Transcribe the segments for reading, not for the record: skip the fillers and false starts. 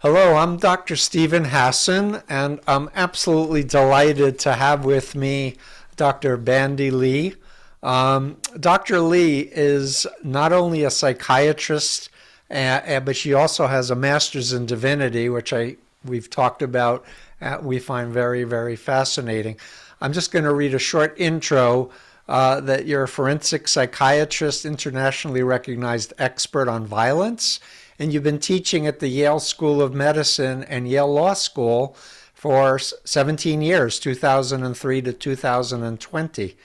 Hello, I'm Dr. Stephen Hassan, and I'm absolutely delighted to have with me Dr. Bandy Lee. Dr. Lee is not only a psychiatrist, but she also has a master's in divinity, which we've talked about. We find very, very fascinating. I'm just going to read a short intro that you're a forensic psychiatrist, internationally recognized expert on violence, and you've been teaching at the Yale School of Medicine and Yale Law School for 17 years, 2003 to 2020.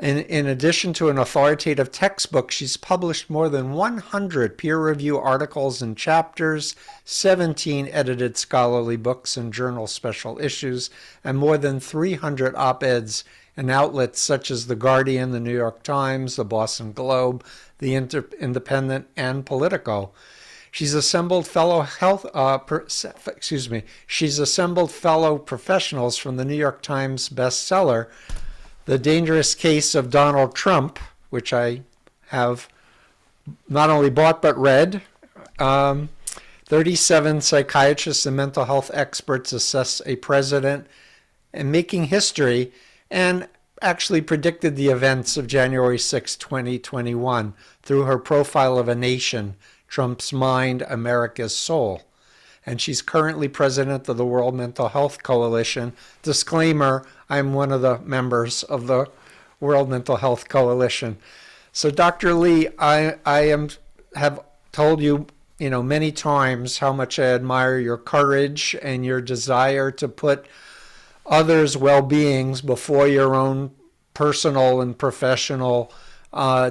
In addition to an authoritative textbook, she's published more than 100 peer-reviewed articles and chapters, 17 edited scholarly books and journal special issues, and more than 300 op-eds in outlets such as The Guardian, The New York Times, The Boston Globe, The Independent, and Politico. She's assembled fellow She's assembled fellow professionals from the New York Times bestseller the Dangerous Case of Donald Trump, which I have not only bought but read. 37 psychiatrists and mental health experts assess a president and making history and actually predicted the events of January 6, 2021 through her profile of a nation, Trump's Mind, America's Soul. And she's currently president of the World Mental Health Coalition. Disclaimer, I'm one of the members of the World Mental Health Coalition. So Dr. Lee, have told you, many times how much I admire your courage and your desire to put others' well-beings before your own personal and professional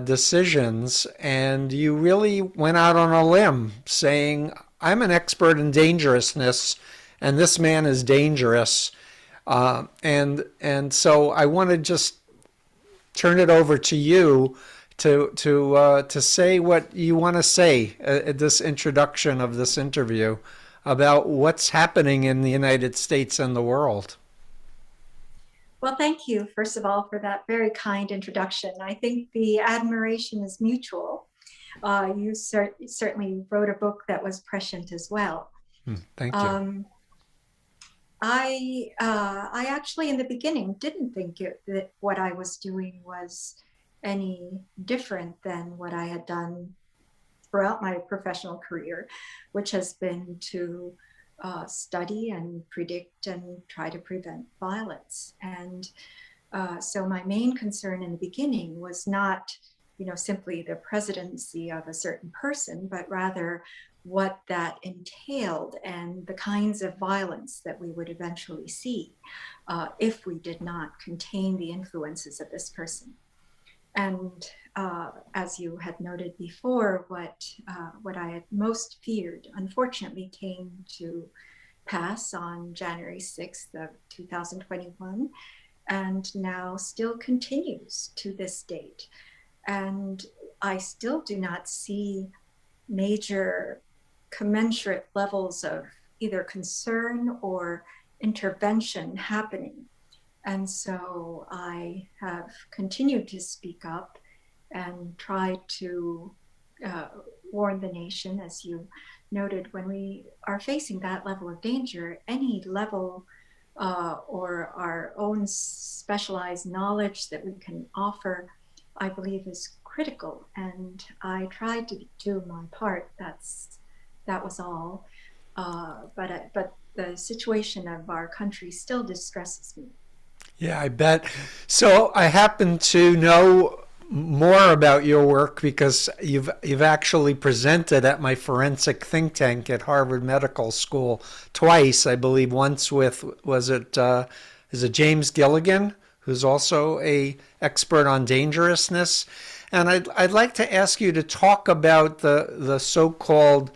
decisions. And you really went out on a limb saying, I'm an expert in dangerousness, and this man is dangerous. And so I want to just turn it over to you to say what you want to say at this introduction of this interview about what's happening in the United States and the world. Well, thank you, first of all, for that very kind introduction. I think the admiration is mutual. You certainly wrote a book that was prescient as well. Thank you. I actually, in the beginning, didn't think that what I was doing was any different than what I had done throughout my professional career, which has been to study and predict and try to prevent violence. And so my main concern in the beginning was not, simply the presidency of a certain person, but rather what that entailed and the kinds of violence that we would eventually see if we did not contain the influences of this person. And as you had noted before, what I had most feared, unfortunately, came to pass on January 6th of 2021, and now still continues to this date. And I still do not see major commensurate levels of either concern or intervention happening. And so I have continued to speak up and try to warn the nation, as you noted, when we are facing that level of danger, any level or our own specialized knowledge that we can offer, I believe is critical. And I tried to do my part. That was all. But the situation of our country still distresses me. Yeah, I bet. So I happen to know more about your work because you've actually presented at my forensic think tank at Harvard Medical School twice, I believe. Once with is it James Gilligan, who's also a expert on dangerousness, and I'd like to ask you to talk about the so-called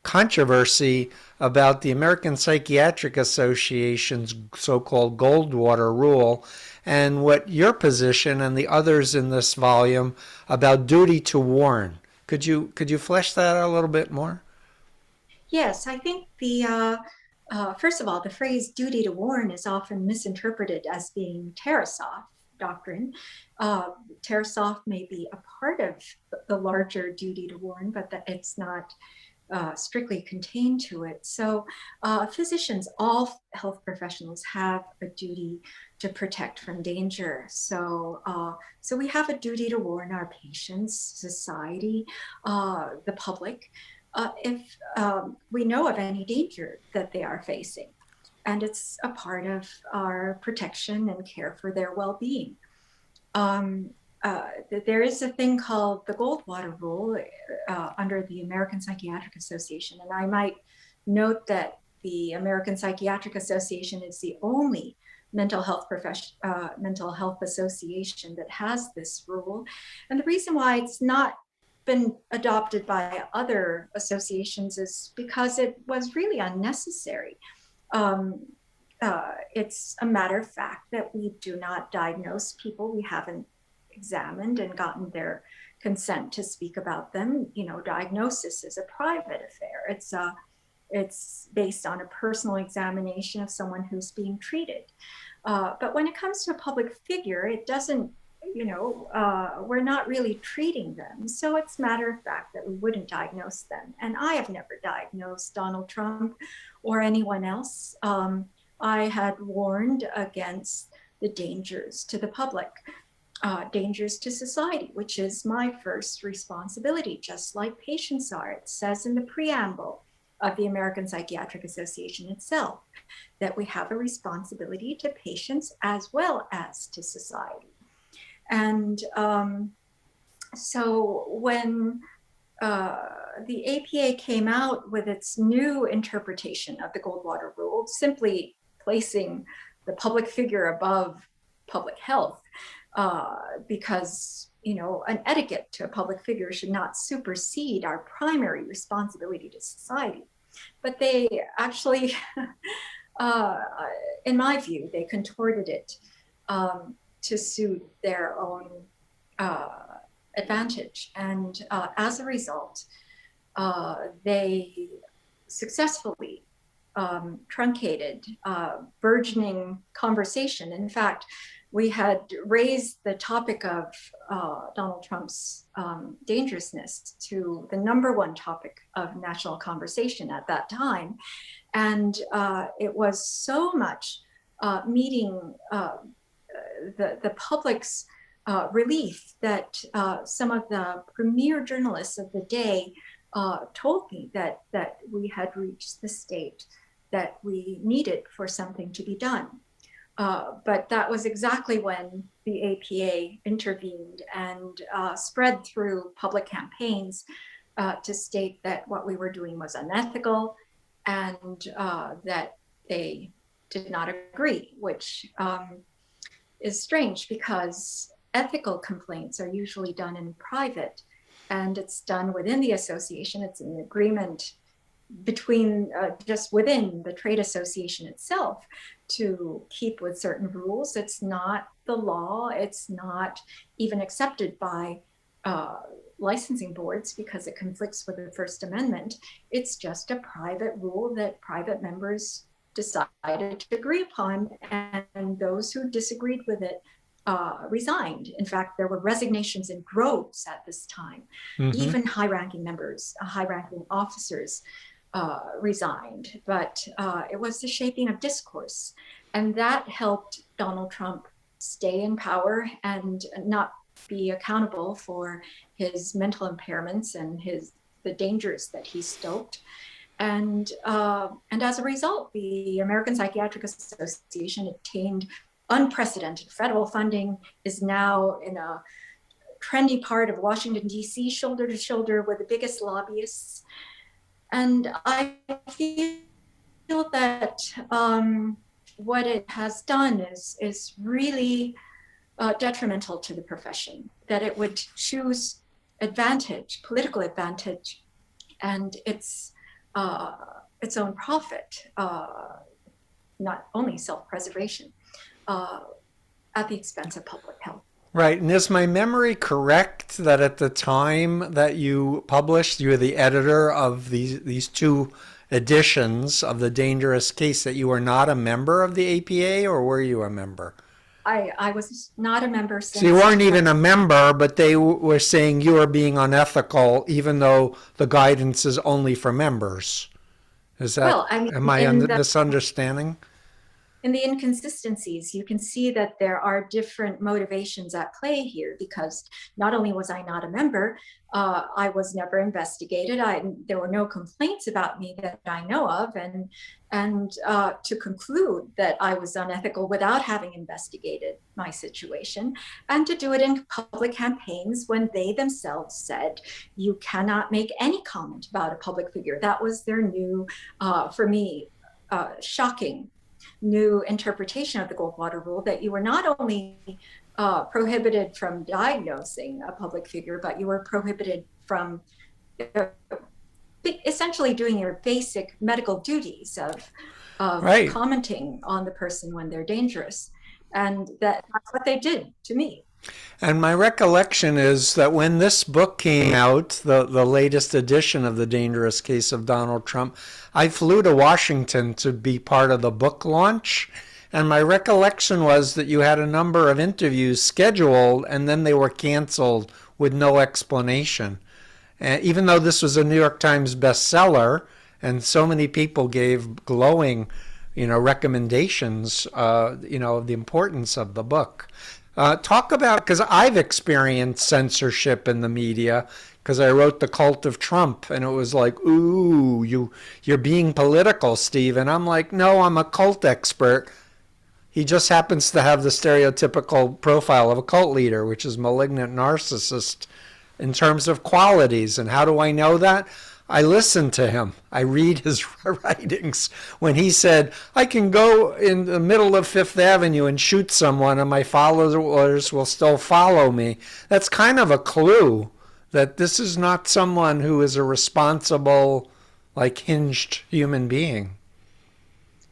controversy about the American Psychiatric Association's so-called Goldwater Rule and what your position and the others in this volume about duty to warn. Could you flesh that out a little bit more? Yes, I think first of all, the phrase duty to warn is often misinterpreted as being Tarasov doctrine. Tarasov may be a part of the larger duty to warn, but that it's not strictly contained to it. So physicians, all health professionals have a duty to protect from danger. So, so we have a duty to warn our patients, society, the public, if we know of any danger that they are facing. And it's a part of our protection and care for their well-being. Um, there is a thing called the Goldwater Rule under the American Psychiatric Association. And I might note that the American Psychiatric Association is the only mental health association that has this rule. And the reason why it's not been adopted by other associations is because it was really unnecessary. It's a matter of fact that we do not diagnose people we haven't examined and gotten their consent to speak about them. You know, diagnosis is a private affair. It's based on a personal examination of someone who's being treated. But when it comes to a public figure, it doesn't, you know, we're not really treating them. So it's a matter of fact that we wouldn't diagnose them. And I have never diagnosed Donald Trump or anyone else. I had warned against the dangers to the public, dangers to society, which is my first responsibility, just like patients are. It says in the preamble of the American Psychiatric Association itself that we have a responsibility to patients as well as to society. And so when the APA came out with its new interpretation of the Goldwater Rule, simply placing the public figure above public health, because, you know, an etiquette to a public figure should not supersede our primary responsibility to society. But they actually, in my view, they contorted it to suit their own advantage. And as a result, they successfully truncated burgeoning conversation. In fact, we had raised the topic of Donald Trump's dangerousness to the #1 topic of national conversation at that time. And it was so much meeting the public's relief that some of the premier journalists of the day told me that we had reached the state that we needed for something to be done. But that was exactly when the APA intervened and spread through public campaigns to state that what we were doing was unethical and that they did not agree, which is strange because ethical complaints are usually done in private and it's done within the association. It's an agreement between just within the trade association itself to keep with certain rules. It's not the law. It's not even accepted by licensing boards because it conflicts with the First Amendment. It's just a private rule that private members decided to agree upon, and those who disagreed with it resigned. In fact, there were resignations in droves at this time. Even high-ranking members, high-ranking officers resigned, but it was the shaping of discourse. And that helped Donald Trump stay in power and not be accountable for his mental impairments and the dangers that he stoked. And as a result, the American Psychiatric Association obtained unprecedented federal funding, is now in a trendy part of Washington, D.C., shoulder to shoulder with the biggest lobbyists. And I feel that what it has done is really detrimental to the profession, that it would choose advantage, political advantage, and its own profit, not only self-preservation, at the expense of public health. Right. And is my memory correct that at the time that you published, you were the editor of these two editions of The Dangerous Case, that you were not a member of the APA, or were you a member? I was not a member So you since weren't even a member, but they were saying you were being unethical, even though the guidance is only for members. Is that, well, I mean, am I misunderstanding? in the inconsistencies, you can see that there are different motivations at play here, because not only was I not a member, I was never investigated. There were no complaints about me that I know of, and to conclude that I was unethical without having investigated my situation, and to do it in public campaigns when they themselves said you cannot make any comment about a public figure. That was their new, for me, shocking new interpretation of the Goldwater Rule, that you were not only prohibited from diagnosing a public figure, but you were prohibited from essentially doing your basic medical duties of Right. commenting on the person when they're dangerous. And that's what they did to me. And my recollection is that when this book came out, the latest edition of The Dangerous Case of Donald Trump, I flew to Washington to be part of the book launch. And my recollection was that you had a number of interviews scheduled and then they were canceled with no explanation. And even though this was a New York Times bestseller and so many people gave glowing, recommendations, of the importance of the book. Talk about, because I've experienced censorship in the media, because I wrote The Cult of Trump, and it was like, ooh, you're being political, Steve. And I'm like, no, I'm a cult expert. He just happens to have the stereotypical profile of a cult leader, which is malignant narcissist in terms of qualities. And how do I know that? I listen to him. I read his writings. When he said, I can go in the middle of Fifth Avenue and shoot someone and my followers will still follow me, that's kind of a clue that this is not someone who is a responsible, hinged human being.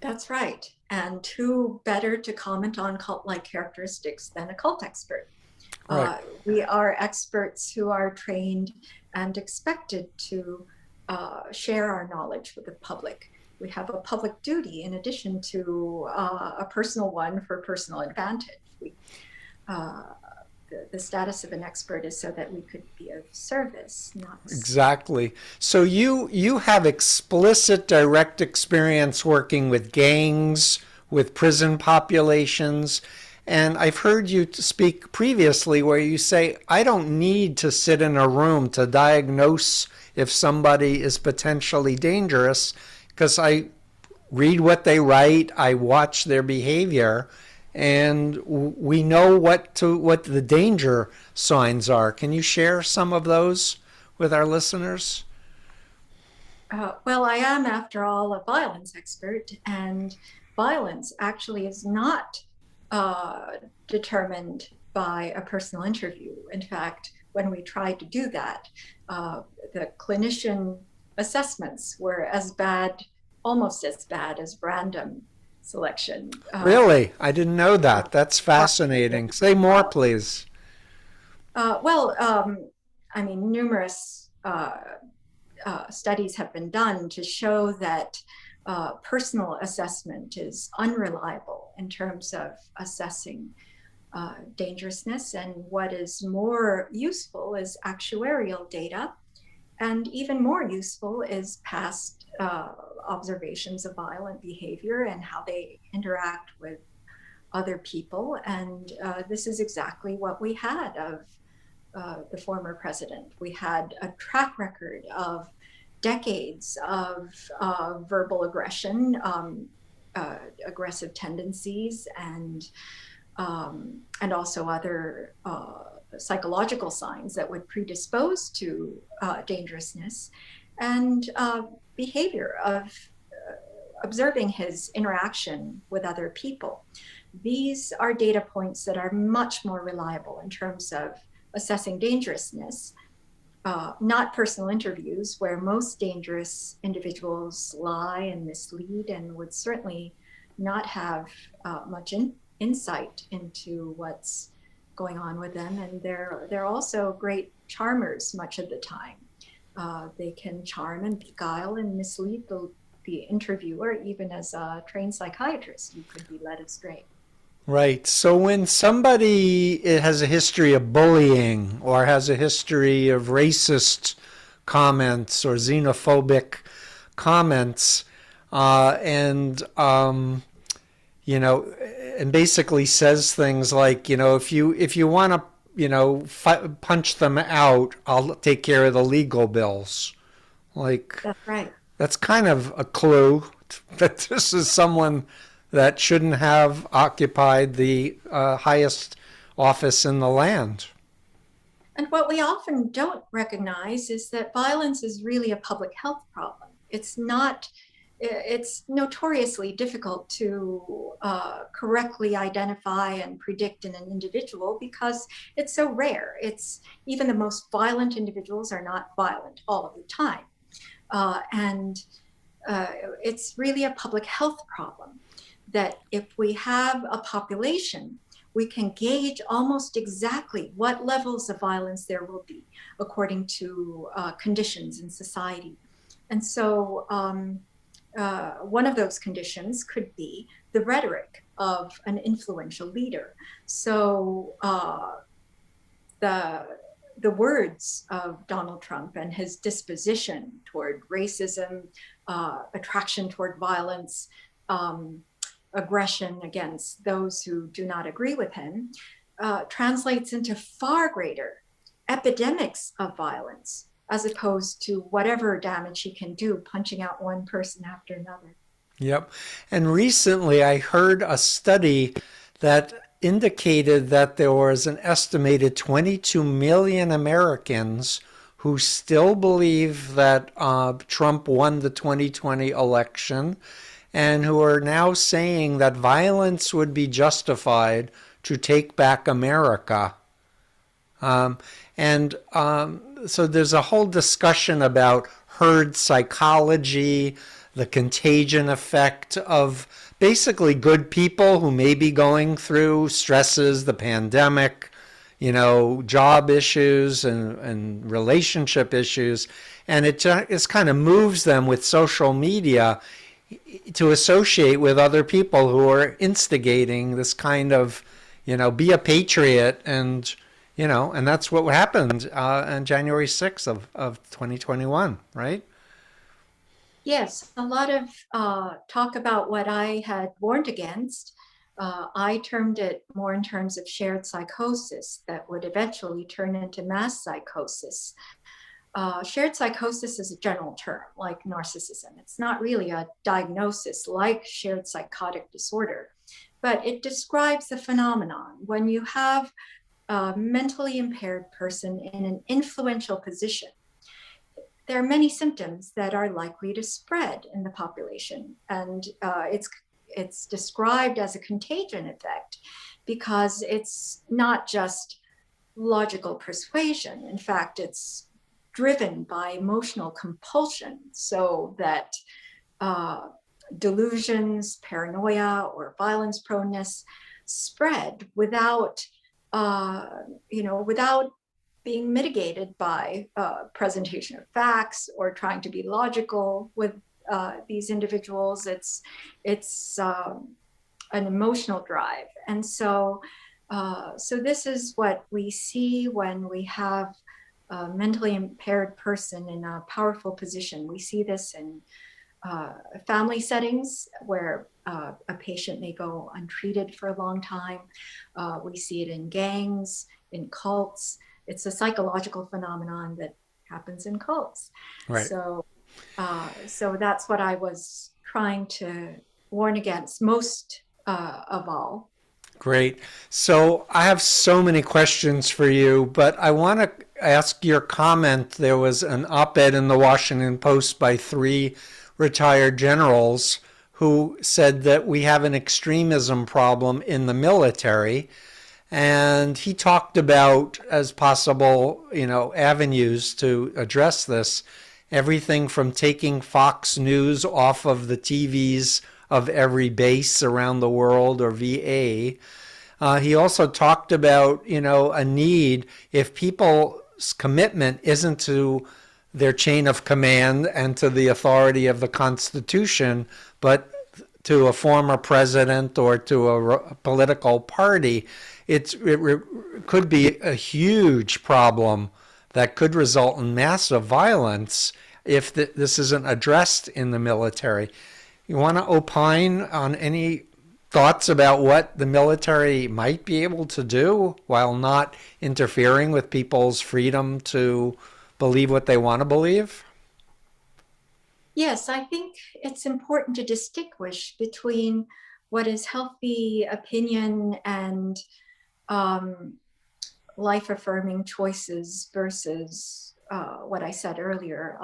That's right. And who better to comment on cult-like characteristics than a cult expert? Right. We are experts who are trained and expected to share our knowledge with the public. We have a public duty in addition to a personal one for personal advantage. The status of an expert is so that we could be of service, not Exactly. So you have explicit direct experience working with gangs, with prison populations, and I've heard you speak previously where you say, I don't need to sit in a room to diagnose if somebody is potentially dangerous, because I read what they write, I watch their behavior, and we know what the danger signs are. Can you share some of those with our listeners? well, I am, after all, a violence expert, and violence actually is not determined by a personal interview. In fact, when we tried to do that, the clinician assessments were as bad, almost as bad as random selection. Really? I didn't know that. That's fascinating. Say more, please. Well, I mean, numerous studies have been done to show that personal assessment is unreliable in terms of assessing dangerousness, and what is more useful is actuarial data, and even more useful is past observations of violent behavior and how they interact with other people. And this is exactly what we had of the former president. We had a track record of decades of verbal aggression, aggressive tendencies, and also other psychological signs that would predispose to dangerousness, and behavior of observing his interaction with other people. These are data points that are much more reliable in terms of assessing dangerousness, not personal interviews, where most dangerous individuals lie and mislead and would certainly not have much insight into what's going on with them. And they're also great charmers much of the time. They can charm and beguile and mislead the interviewer. Even as a trained psychiatrist, you could be led astray. Right. So when somebody has a history of bullying or has a history of racist comments or xenophobic comments, and you know, and basically says things like, if you want to, punch them out, I'll take care of the legal bills. Like, That's right. that's kind of a clue that this is someone that shouldn't have occupied the highest office in the land. And what we often don't recognize is that violence is really a public health problem. It's not, it's notoriously difficult to correctly identify and predict in an individual because it's so rare. It's even the most violent individuals are not violent all of the time. And it's really a public health problem that if we have a population, we can gauge almost exactly what levels of violence there will be according to conditions in society. And so one of those conditions could be the rhetoric of an influential leader. So the words of Donald Trump and his disposition toward racism, attraction toward violence, aggression against those who do not agree with him, translates into far greater epidemics of violence as opposed to whatever damage he can do punching out one person after another. Yep. And recently I heard a study that indicated that there was an estimated 22 million Americans who still believe that Trump won the 2020 election and who are now saying that violence would be justified to take back America. And so there's a whole discussion about herd psychology, the contagion effect of basically good people who may be going through stresses, the pandemic, job issues and relationship issues. And it just kind of moves them with social media to associate with other people who are instigating this kind of, be a patriot and that's what happened on January 6th of 2021, right? Yes, a lot of talk about what I had warned against. I termed it more in terms of shared psychosis that would eventually turn into mass psychosis. Shared psychosis is a general term, like narcissism. It's not really a diagnosis like shared psychotic disorder, but it describes the phenomenon when you have a mentally impaired person in an influential position. There are many symptoms that are likely to spread in the population, and it's described as a contagion effect because it's not just logical persuasion. In fact, it's driven by emotional compulsion, so that delusions, paranoia, or violence proneness spread without without being mitigated by presentation of facts or trying to be logical with these individuals. It's an emotional drive, and so this is what we see when we have a mentally impaired person in a powerful position. We see this in family settings where a patient may go untreated for a long time. We see it in gangs, in cults. It's a psychological phenomenon that happens in cults. Right. So that's what I was trying to warn against most of all. Great. So I have so many questions for you, but I want to ask your comment. There was an op-ed in the Washington Post by 3 retired generals who said that we have an extremism problem in the military. And he talked about as possible, avenues to address this, everything from taking Fox News off of the TVs of every base around the world or VA. He also talked about, a need if people's commitment isn't to their chain of command and to the authority of the Constitution, but to a former president or to a political party, could be a huge problem that could result in massive violence if this isn't addressed in the military. You want to opine on any thoughts about what the military might be able to do while not interfering with people's freedom to believe what they want to believe? Yes, I think it's important to distinguish between what is healthy opinion and life-affirming choices versus what I said earlier,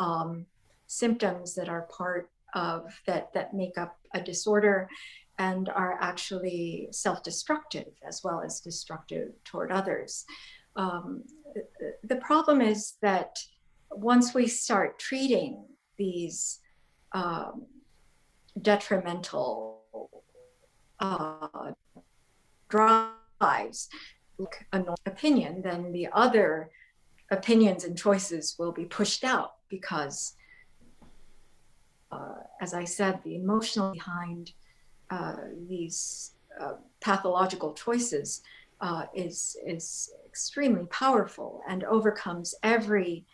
symptoms that are part of that make up a disorder and are actually self-destructive as well as destructive toward others. The problem is that once we start treating these detrimental drives like an opinion, then the other opinions and choices will be pushed out because, as I said, the emotional behind these pathological choices is extremely powerful and overcomes every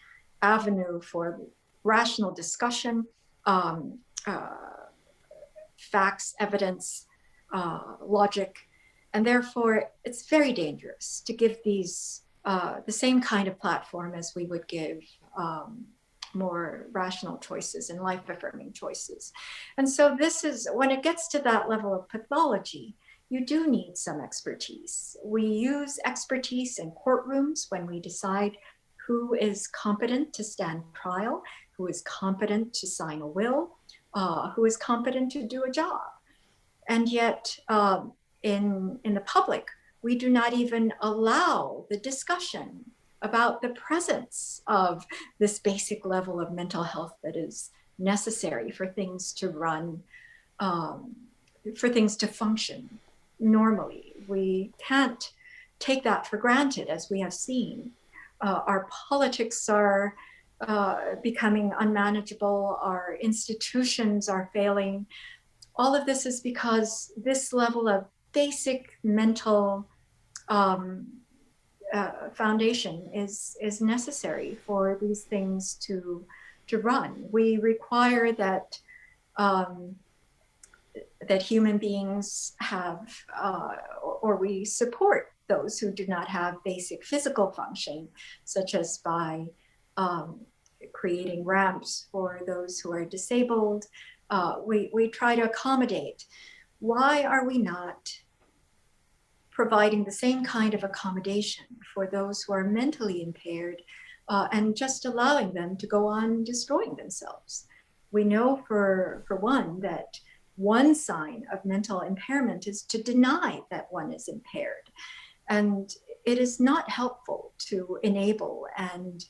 avenue for rational discussion, facts, evidence, logic, and therefore it's very dangerous to give these the same kind of platform as we would give more rational choices and life-affirming choices. And so this is, when it gets to that level of pathology, you do need some expertise. We use expertise in courtrooms when we decide who is competent to stand trial, who is competent to sign a will, who is competent to do a job. And yet in the public, we do not even allow the discussion about the presence of this basic level of mental health that is necessary for things to run, for things to function normally. We can't take that for granted, as we have seen. Our politics are becoming unmanageable, our institutions are failing. All of this is because this level of basic mental foundation is necessary for these things to run. We require that that human beings have, or we support those who do not have basic physical function, such as by creating ramps for those who are disabled. We try to accommodate. Why are we not providing the same kind of accommodation for those who are mentally impaired and just allowing them to go on destroying themselves? We know for one that one sign of mental impairment is to deny that one is impaired. And it is not helpful to enable and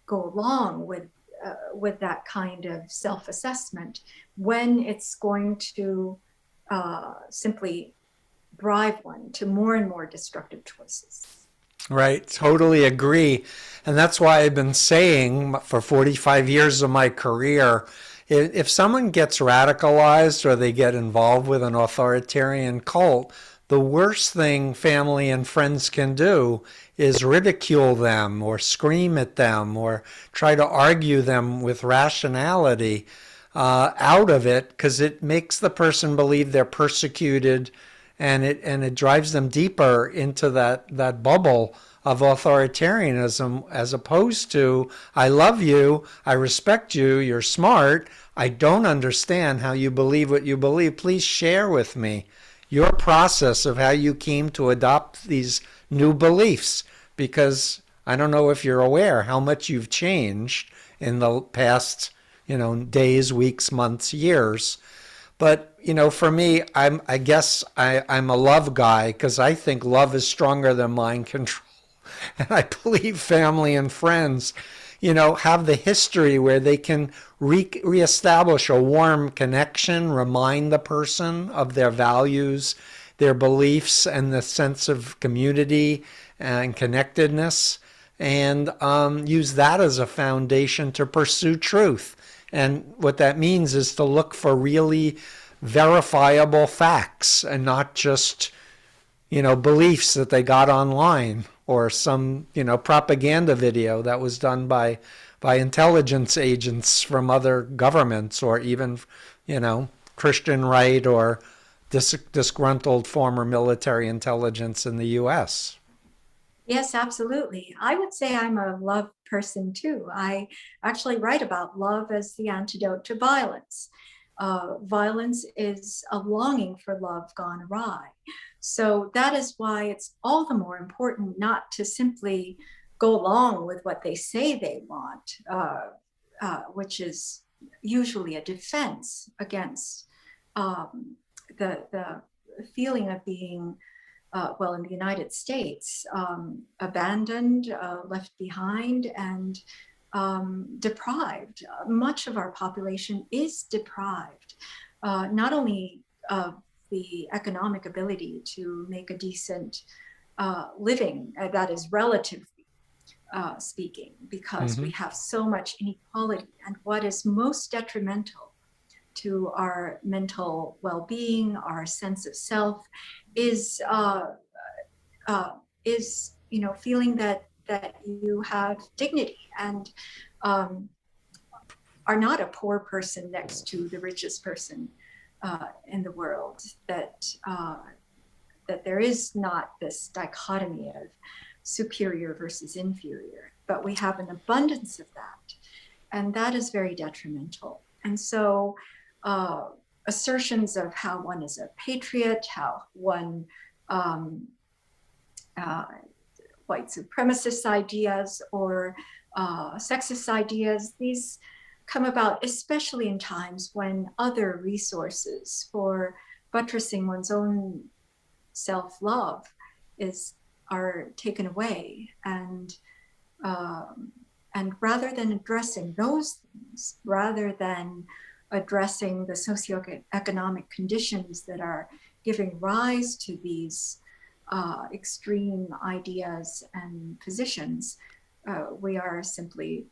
go along with that kind of self-assessment when it's going to simply drive one to more and more destructive choices. Right, totally agree. And that's why I've been saying for 45 years of my career, if someone gets radicalized or they get involved with an authoritarian cult, the worst thing family and friends can do is ridicule them or scream at them or try to argue them with rationality out of it, because it makes the person believe they're persecuted, and it drives them deeper into that bubble of authoritarianism, as opposed to, I love you, I respect you, you're smart, I don't understand how you believe what you believe, please share with me your process of how you came to adopt these new beliefs, because I don't know if you're aware how much you've changed in the past, days, weeks, months, years. But, for me, I guess I'm a love guy, because I think love is stronger than mind control. And I believe family and friends, have the history where they can reestablish a warm connection, remind the person of their values, their beliefs, and the sense of community and connectedness, and use that as a foundation to pursue truth. And what that means is to look for really verifiable facts and not just, beliefs that they got online or some, propaganda video that was done by intelligence agents from other governments or even, Christian right or disgruntled former military intelligence in the U.S. Yes, absolutely. I would say I'm a love person too. I actually write about love as the antidote to violence. Violence is a longing for love gone awry. So that is why it's all the more important not to simply go along with what they say they want, which is usually a defense against the feeling of being in the United States, abandoned, left behind, and deprived. Much of our population is deprived, not only of the economic ability to make a decent living, that is relatively speaking, because we have so much inequality. And what is most detrimental to our mental well-being, our sense of self, is feeling that you have dignity and are not a poor person next to the richest person in the world. That there is not this dichotomy of superior versus inferior, but we have an abundance of that, and that is very detrimental. And so assertions of how one is a patriot, how one white supremacist ideas or sexist ideas, these come about especially in times when other resources for buttressing one's own self-love are taken away. And rather than addressing those things, rather than addressing the socioeconomic conditions that are giving rise to these extreme ideas and positions, we are simply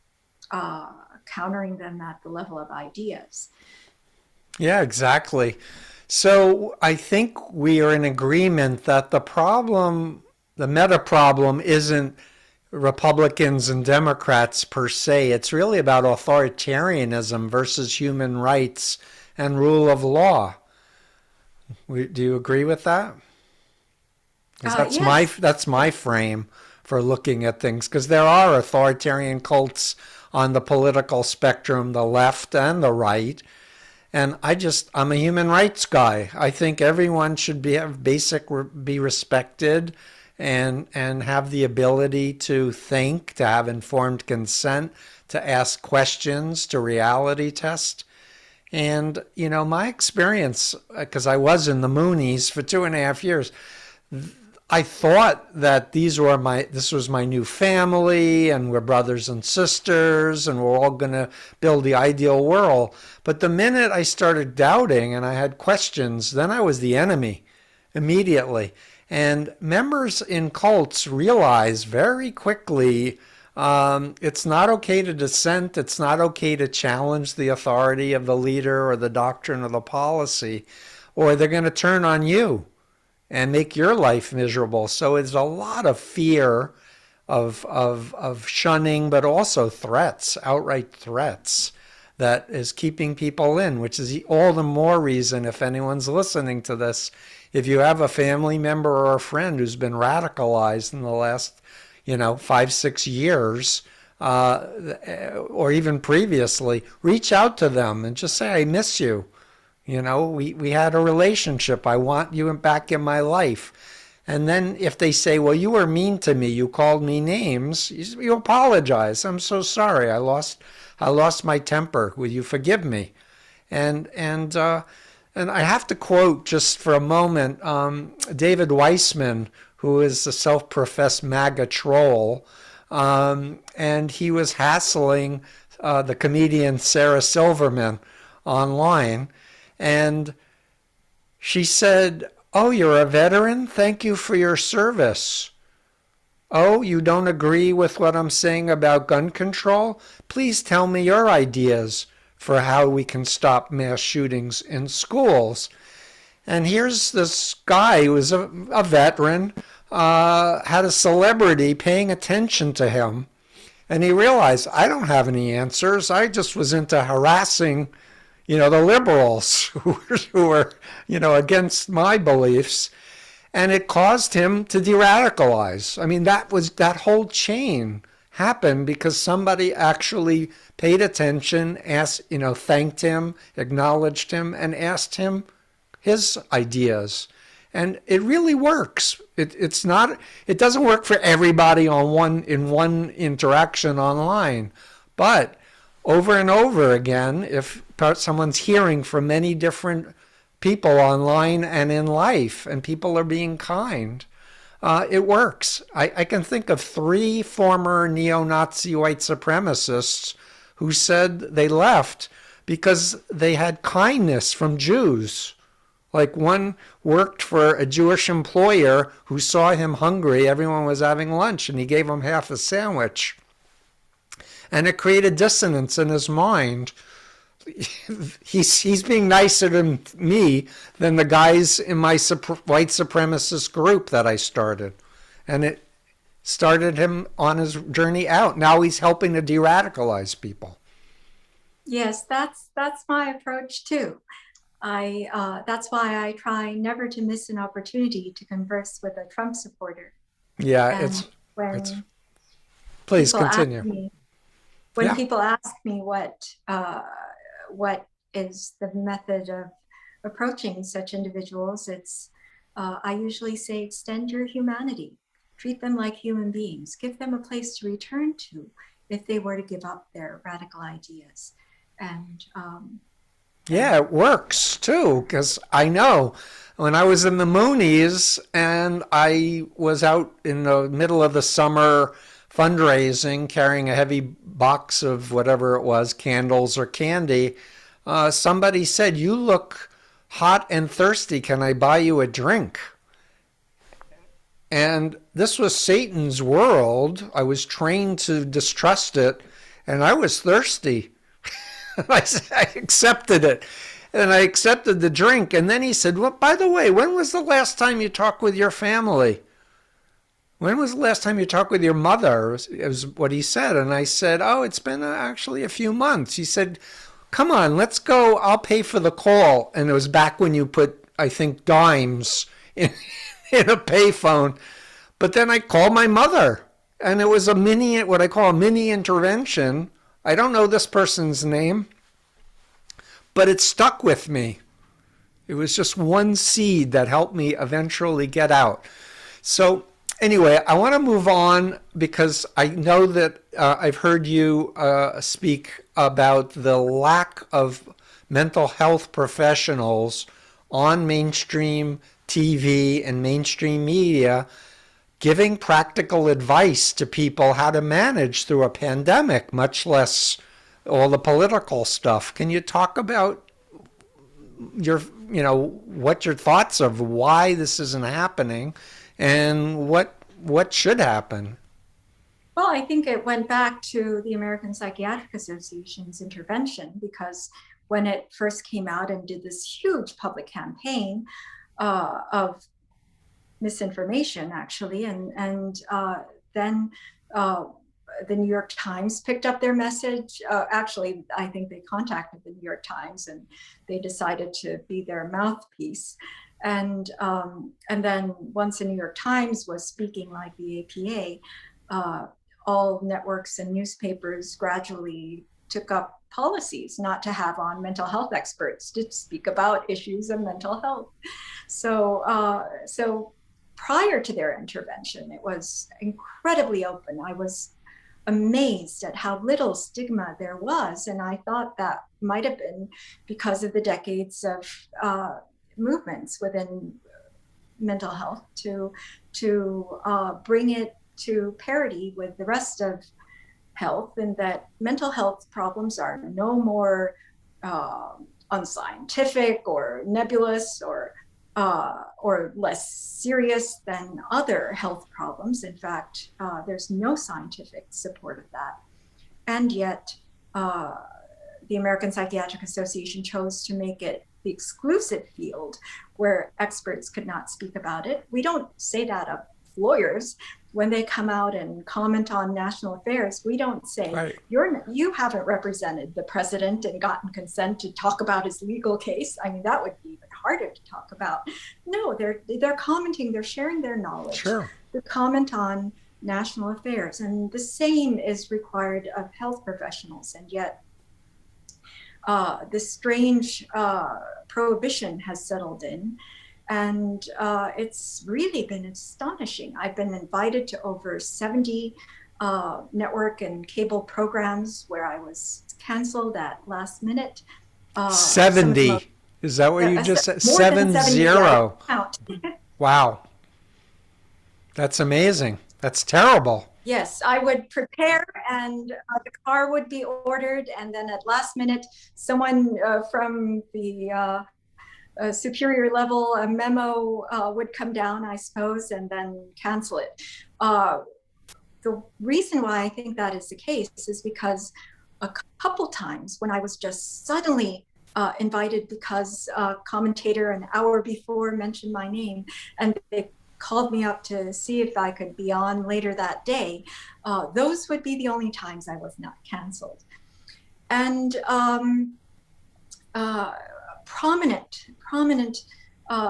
countering them at the level of ideas. Yeah, exactly. So I think we are in agreement that the meta problem isn't Republicans and Democrats per se. It's really about authoritarianism versus human rights and rule of law. Do you agree with that? 'Cause Yes. that's my frame for looking at things. Because there are authoritarian cults on the political spectrum, the left and the right. And I'm a human rights guy. I think everyone should be respected and have the ability to think, to have informed consent, to ask questions, to reality test. And, my experience, because I was in the Moonies for 2.5 years, I thought that this was my new family and we're brothers and sisters and we're all going to build the ideal world. But the minute I started doubting and I had questions, then I was the enemy immediately. And members in cults realize very quickly it's not okay to dissent. It's not okay to challenge the authority of the leader or the doctrine or the policy, or they're going to turn on you and make your life miserable. So it's a lot of fear of shunning, but also threats, outright threats, that is keeping people in, which is all the more reason, if anyone's listening to this, if you have a family member or a friend who's been radicalized in the last 5-6 years, or even previously, reach out to them and just say, I miss you. We had a relationship. I want you back in my life. And then if they say, well, you were mean to me, you called me names, you apologize. I'm so sorry. I lost my temper. Will you forgive me? And I have to quote just for a moment David Weissman, who is a self-professed MAGA troll, and he was hassling the comedian Sarah Silverman online. And she said, oh, you're a veteran? Thank you for your service. Oh, you don't agree with what I'm saying about gun control? Please tell me your ideas for how we can stop mass shootings in schools. And here's this guy who was a veteran, had a celebrity paying attention to him. And he realized, I don't have any answers. I just was into harassing, the liberals who were, against my beliefs. And it caused him to de-radicalize. I mean, that whole chain happened because somebody actually paid attention, asked, thanked him, acknowledged him, and asked him his ideas. And it really works. It doesn't work for everybody in one interaction online, but over and over again, if someone's hearing from many different people online and in life, and people are being kind, it works. I can think of 3 former neo-Nazi white supremacists who said they left because they had kindness from Jews. Like, one worked for a Jewish employer who saw him hungry. Everyone was having lunch, and he gave him half a sandwich. And it created dissonance in his mind. He's being nicer to me than the guys in my white supremacist group that I started. And it started him on his journey out. Now he's helping to de-radicalize people. Yes, that's my approach too. That's why I try never to miss an opportunity to converse with a Trump supporter. Yeah, and please continue. People ask me what is the method of approaching such individuals, I usually say, extend your humanity, treat them like human beings, give them a place to return to if they were to give up their radical ideas. And yeah, it works too, because I know when I was in the Moonies and I was out in the middle of the summer fundraising, carrying a heavy box of whatever it was, candles or candy, somebody said, "You look hot and thirsty. Can I buy you a drink?" And this was Satan's world. I was trained to distrust it, and I was thirsty. I accepted it, and I accepted the drink. And then he said, "Well, by the way, when was the last time you talked with your family? When was the last time you talked with your mother?" It was what he said. And I said, "Oh, it's been actually a few months." He said, "Come on, let's go. I'll pay for the call." And it was back when you put, I think, dimes in a payphone. But then I called my mother, and it was what I call a mini intervention. I don't know this person's name, but it stuck with me. It was just one seed that helped me eventually get out. So anyway, I want to move on because I know that I've heard you speak about the lack of mental health professionals on mainstream TV and mainstream media giving practical advice to people how to manage through a pandemic, much less all the political stuff. Can you talk about what your thoughts of why this isn't happening and what should happen? Well, I think it went back to the American Psychiatric Association's intervention, because when it first came out and did this huge public campaign of misinformation, actually, and then the New York Times picked up their message. Actually, I think they contacted the New York Times and they decided to be their mouthpiece. And then once the New York Times was speaking like the APA, all networks and newspapers gradually took up policies not to have on mental health experts to speak about issues of mental health. So prior to their intervention, it was incredibly open. I was amazed at how little stigma there was. And I thought that might have been because of the decades of movements within mental health to bring it to parity with the rest of health, and that mental health problems are no more unscientific or nebulous or less serious than other health problems. In fact, there's no scientific support of that. And yet, the American Psychiatric Association chose to make it the exclusive field where experts could not speak about it. We don't say that of lawyers when they come out and comment on national affairs. We don't say, Right. you haven't represented the president and gotten consent to talk about his legal case. I mean, that would be even harder to talk about. No, they're commenting, they're sharing their knowledge. Sure. The comment on national affairs, and the same is required of health professionals. And yet this strange prohibition has settled in, and it's really been astonishing. I've been invited to over 70 network and cable programs where I was canceled at last minute. 70. Is that what you just said? More than 70, 70. yeah, count. Wow. That's amazing. That's terrible. Yes, I would prepare, and the car would be ordered, and then at last minute, someone from the superior level, a memo would come down, I suppose, and then cancel it. The reason why I think that is the case is because a couple times when I was just suddenly invited because a commentator an hour before mentioned my name, and they called me up to see if I could be on later that day, those would be the only times I was not canceled. And prominent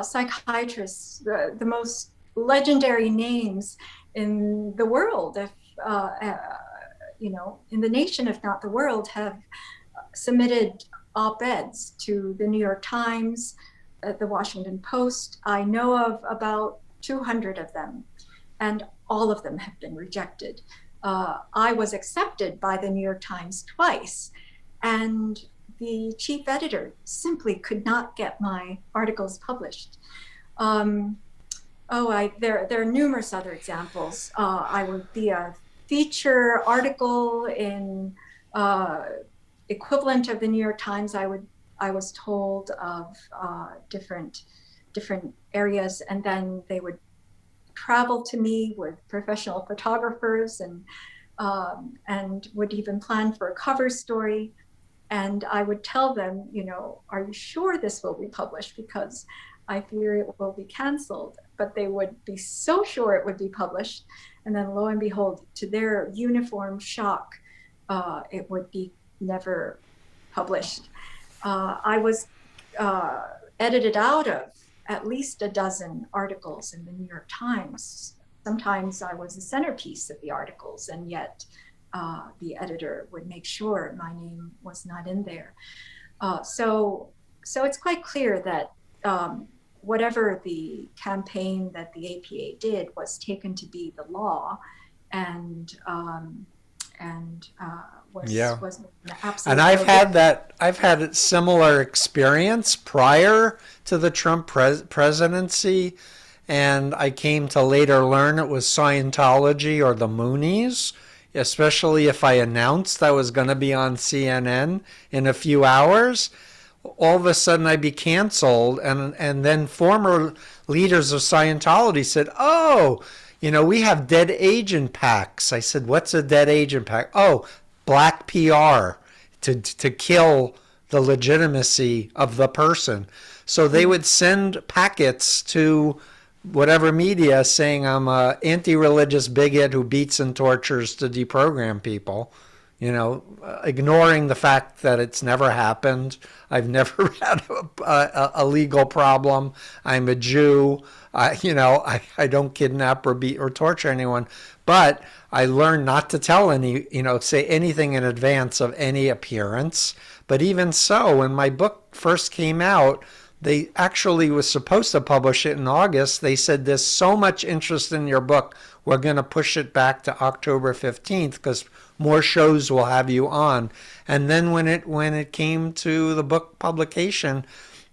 psychiatrists, the most legendary names in the world, if in the nation, if not the world, have submitted op-eds to the New York Times, the Washington Post. I know of about 200 of them, and all of them have been rejected. I was accepted by the New York Times twice, and the chief editor simply could not get my articles published. There are numerous other examples. I would be a feature article in equivalent of the New York Times. I was told of different areas, and then they would travel to me with professional photographers and would even plan for a cover story. And I would tell them, are you sure this will be published? Because I fear it will be canceled. But they would be so sure it would be published. And then lo and behold, to their uniform shock, it would be never published. I was edited out of at least a dozen articles in the New York Times. Sometimes I was the centerpiece of the articles, and yet the editor would make sure my name was not in there. So it's quite clear that whatever the campaign that the APA did was taken to be the law, and was an absolute. And I've had a similar experience prior to the Trump presidency, and I came to later learn it was Scientology or the Moonies, especially if I announced I was going to be on CNN in a few hours. All of a sudden I'd be canceled, and then former leaders of Scientology said, oh, we have dead agent packs. I said, what's a dead agent pack? Oh, black PR to kill the legitimacy of the person. So they would send packets to whatever media saying I'm a anti-religious bigot who beats and tortures to deprogram people, ignoring the fact that it's never happened. I've never had a legal problem. I'm a Jew. I don't kidnap or beat or torture anyone. But I learned not to tell say anything in advance of any appearance. But even so, when my book first came out, they actually was supposed to publish it in August. They said, there's so much interest in your book, we're going to push it back to October 15th because more shows will have you on. And then when it came to the book publication,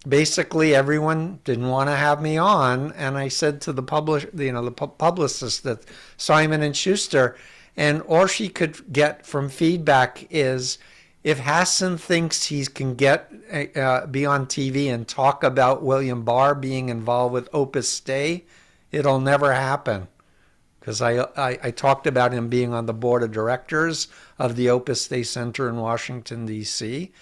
basically everyone didn't want to have me on. And I said to the publicist at Simon & Schuster, and all she could get from feedback is, if Hassan thinks he can be on TV and talk about William Barr being involved with Opus Dei, it'll never happen. because I talked about him being on the board of directors of the Opus Dei Center in Washington, D.C.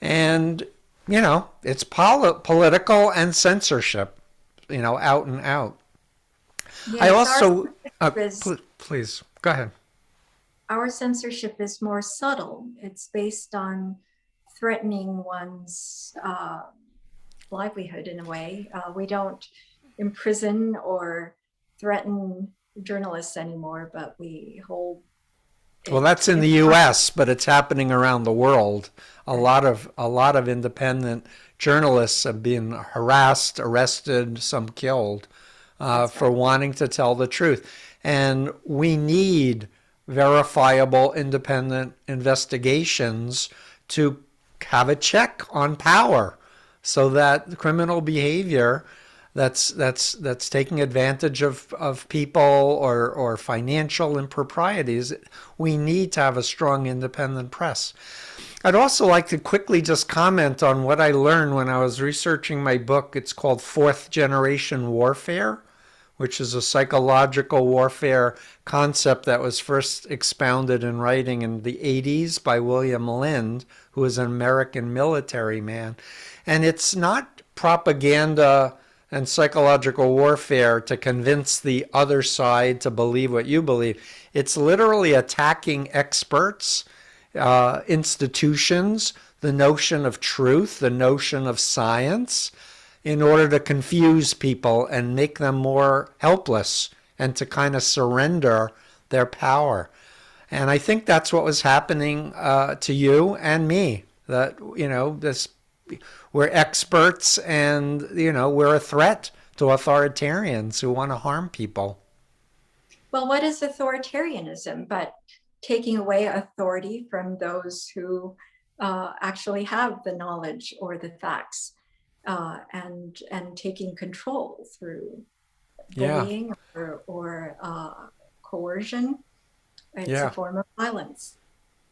And, it's political and censorship, out and out. I Yes, also, is please, go ahead. our censorship is more subtle. It's based on threatening one's livelihood in a way. We don't imprison or threaten journalists anymore, but we hold Well, it that's in in the mind. U.S., but it's happening around the world. A lot of independent journalists have been harassed, arrested, some killed, That's for right. wanting to tell the truth. And we need verifiable, independent investigations to have a check on power, so that criminal behavior that's taking advantage of people, or financial improprieties, we need to have a strong independent press. I'd also like to quickly just comment on what I learned when I was researching my book. It's called Fourth Generation Warfare, which is a psychological warfare concept that was first expounded in writing in the 80s by William Lind, who was an American military man. And it's not propaganda and psychological warfare to convince the other side to believe what you believe. It's literally attacking experts, institutions, the notion of truth, the notion of science, in order to confuse people and make them more helpless and to kind of surrender their power. And I think that's what was happening to you and me. That, this, we're experts, and, we're a threat to authoritarians who want to harm people. Well, what is authoritarianism but taking away authority from those who actually have the knowledge or the facts, and taking control through Yeah, bullying or coercion? It's a yeah. form of violence.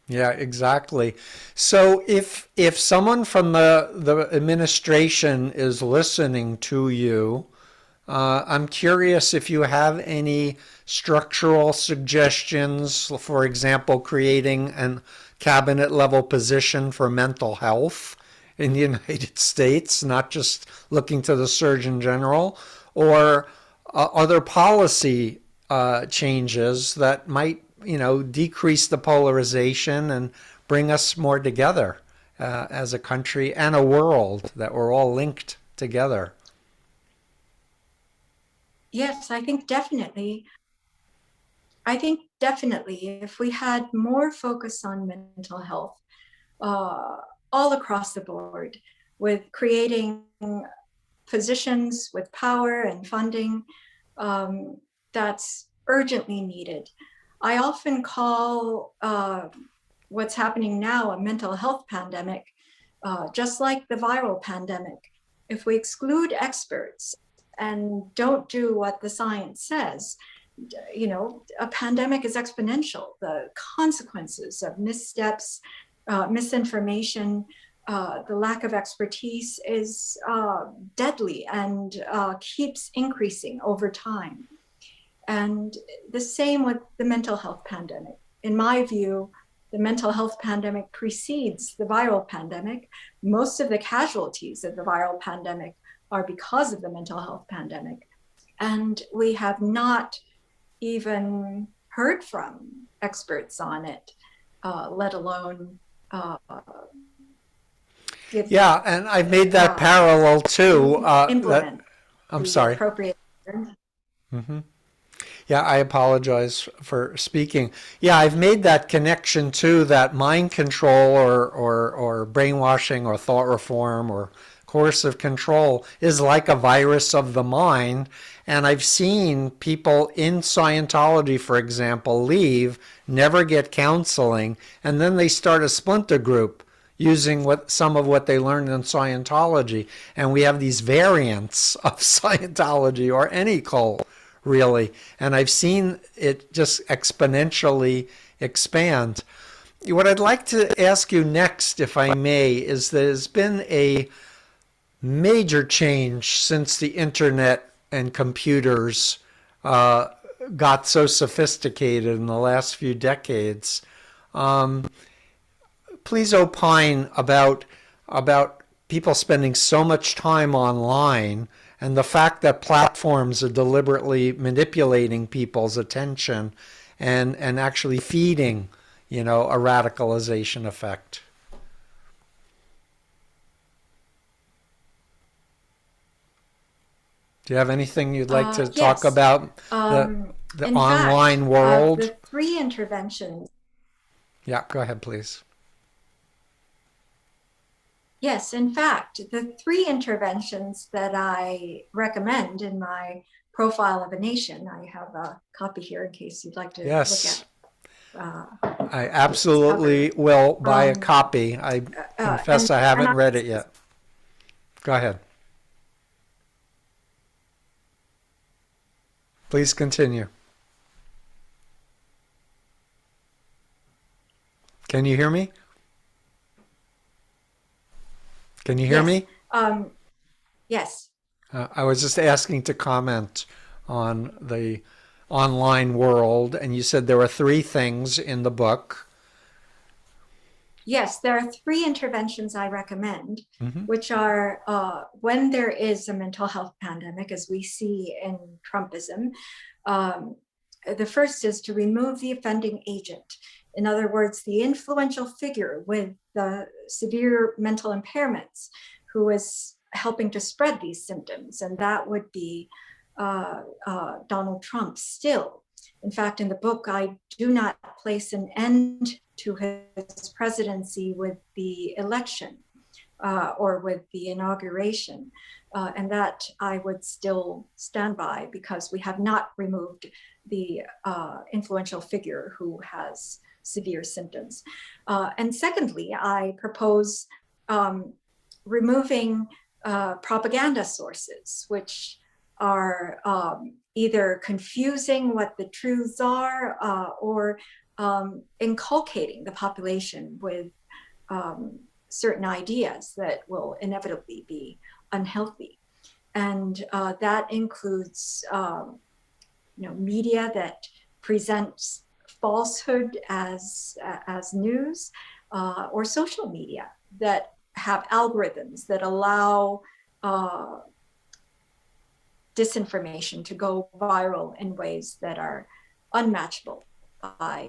Yeah, exactly. So if someone from the administration is listening to you, I'm curious if you have any structural suggestions, for example, creating a cabinet level position for mental health in the United States, not just looking to the Surgeon General, or other policy changes that might, decrease the polarization and bring us more together as a country and a world, that we're all linked together. Yes, I think definitely if we had more focus on mental health uh, all across the board, with creating positions with power and funding, um, that's urgently needed. I often call what's happening now a mental health pandemic, just like the viral pandemic. If we exclude experts and don't do what the science says, a pandemic is exponential. The consequences of missteps, misinformation, the lack of expertise is deadly and keeps increasing over time. And the same with the mental health pandemic. In my view, the mental health pandemic precedes the viral pandemic. Most of the casualties of the viral pandemic are because of the mental health pandemic. And we have not even heard from experts on it, let alone give Yeah, and I've made that parallel too. That implement I'm the sorry. appropriate. Yeah, I apologize for speaking. Yeah, I've made that connection too, that mind control, or brainwashing, or thought reform, or coercive control is like a virus of the mind. And I've seen people in Scientology, for example, leave, never get counseling, and then they start a splinter group using some of what they learned in Scientology. And we have these variants of Scientology, or any cult, really. And I've seen it just exponentially expand. What I'd like to ask you next, if I may, is there's been a major change since the internet and computers got so sophisticated in the last few decades. Um, Please opine about people spending so much time online and the fact that platforms are deliberately manipulating people's attention and actually feeding, a radicalization effect. Do you have anything you'd like to talk Yes. about the In fact, online of world? the three interventions, Yeah, go ahead, please. yes, in fact, the three interventions that I recommend in my profile of a nation, I have a copy here in case you'd like to look Yes, at uh, I its cover. absolutely will buy a Um, copy. I uh, confess I and haven't I, read it yet. Go ahead. Please continue. Can you hear me? Can you hear yes, me? yes, I was just asking to comment on the online world, and you said there were three things in the book. yes, there are three interventions I recommend, Mm-hmm. which are when there is a mental health pandemic, as we see in Trumpism. Um, the first is to remove the offending agent. In other words, the influential figure with the severe mental impairments who is helping to spread these symptoms. And that would be Donald Trump still. In fact, in the book, I do not place an end to his presidency with the election or with the inauguration. And that I would still stand by because we have not removed the influential figure who has severe symptoms. And secondly, I propose removing propaganda sources, which are either confusing what the truths are or inculcating the population with certain ideas that will inevitably be unhealthy. And that includes media that presents falsehood as news, or social media that have algorithms that allow disinformation to go viral in ways that are unmatchable by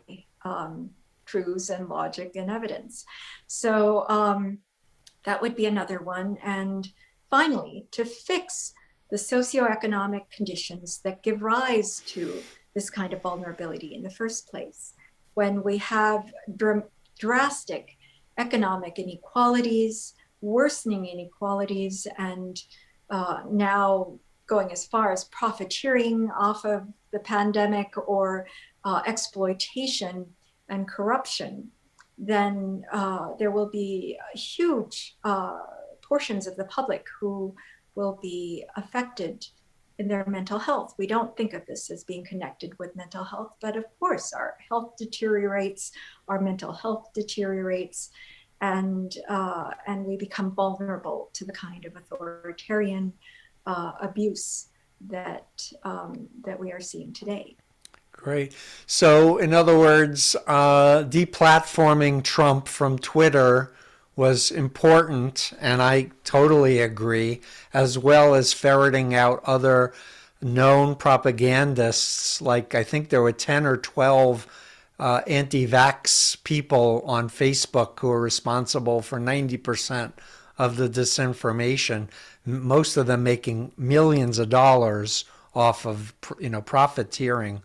truths and logic and evidence. So that would be another one. And finally, to fix the socioeconomic conditions that give rise to this kind of vulnerability in the first place. When we have drastic economic inequalities, worsening inequalities, and now going as far as profiteering off of the pandemic or exploitation and corruption, then there will be huge portions of the public who will be affected in their mental health. We don't think of this as being connected with mental health, but of course our health deteriorates, our mental health deteriorates, and we become vulnerable to the kind of authoritarian abuse that we are seeing today. Great. So, in other words, deplatforming Trump from Twitter was important, and I totally agree, as well as ferreting out other known propagandists. Like, I think there were 10 or 12 anti vax people on Facebook who are responsible for 90% of the disinformation, most of them making millions of dollars off of profiteering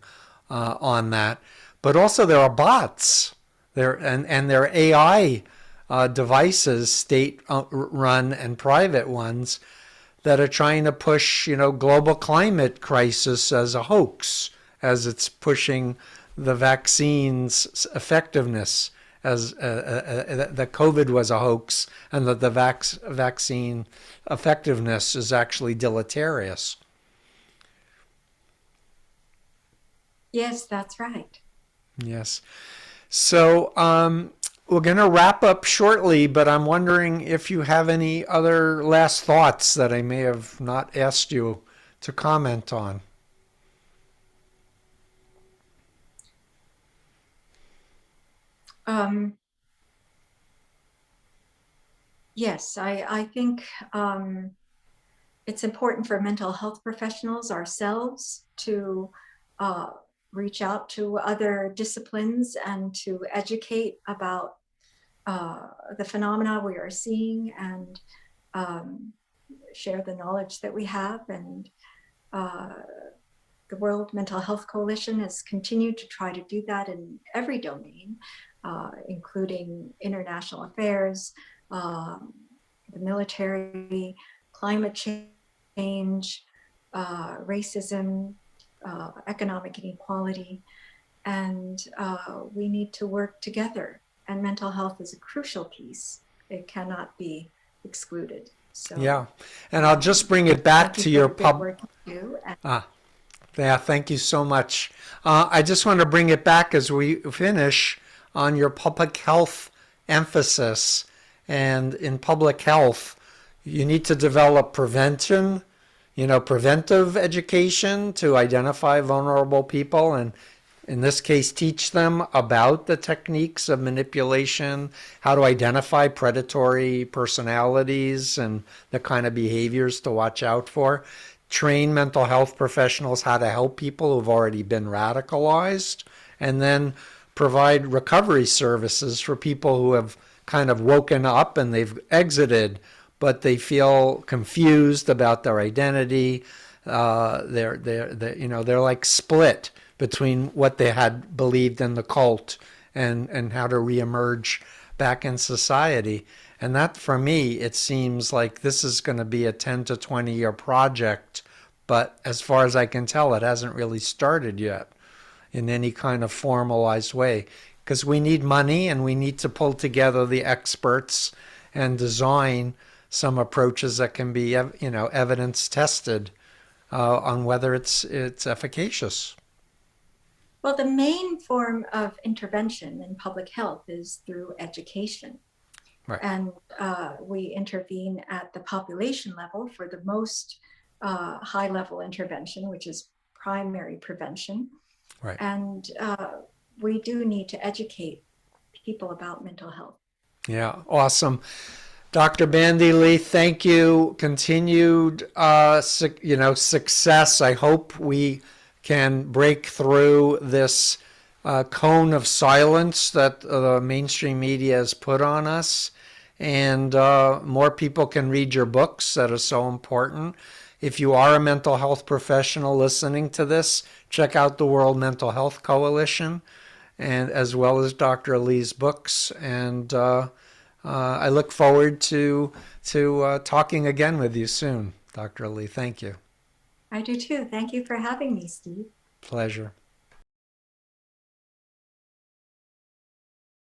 on that. But also there are bots there, and there are AI devices, state run and private ones, that are trying to push global climate crisis as a hoax, as it's pushing the vaccine's effectiveness, as that COVID was a hoax and that the vaccine effectiveness is actually deleterious. Yes, that's right. Yes. So we're going to wrap up shortly, but I'm wondering if you have any other last thoughts that I may have not asked you to comment on. Um, yes, I think it's important for mental health professionals ourselves to uh, reach out to other disciplines and to educate about the phenomena we are seeing, and um, share the knowledge that we have. And uh, the World Mental Health Coalition has continued to try to do that in every domain, including international affairs, um, the military, climate change, racism, economic inequality. And we need to work together. And mental health is a crucial piece. It cannot be excluded. Yeah. So And I'll just bring it back thank you to for your the good pub. work you do. And Ah, yeah, thank you so much. I just want to bring it back as we finish on your public health emphasis. And in public health, you need to develop prevention, preventive education to identify vulnerable people and in this case teach them about the techniques of manipulation, how to identify predatory personalities and the kind of behaviors to watch out for. Train mental health professionals how to help people who've already been radicalized, and then provide recovery services for people who have kind of woken up and they've exited, but they feel confused about their identity. They're like split between what they had believed in the cult and how to reemerge back in society. And that, for me, it seems like this is going to be a 10 to 20-year project. But as far as I can tell, it hasn't really started yet in any kind of formalized way. Because we need money and we need to pull together the experts and design some approaches that can be, evidence tested on whether it's efficacious. well, the main form of intervention in public health is through education. Right. And we intervene at the population level for the most high level intervention, which is primary prevention. Right. And we do need to educate people about mental health. Yeah. Awesome. Dr. Bandy Lee, thank you. Continued, success. I hope we can break through this cone of silence that the mainstream media has put on us, and more people can read your books that are so important. If you are a mental health professional listening to this, check out the World Mental Health Coalition, and as well as Dr. Lee's books. And I look forward to talking again with you soon, Dr. Lee. Thank you. I do too. Thank you for having me, Steve. Pleasure.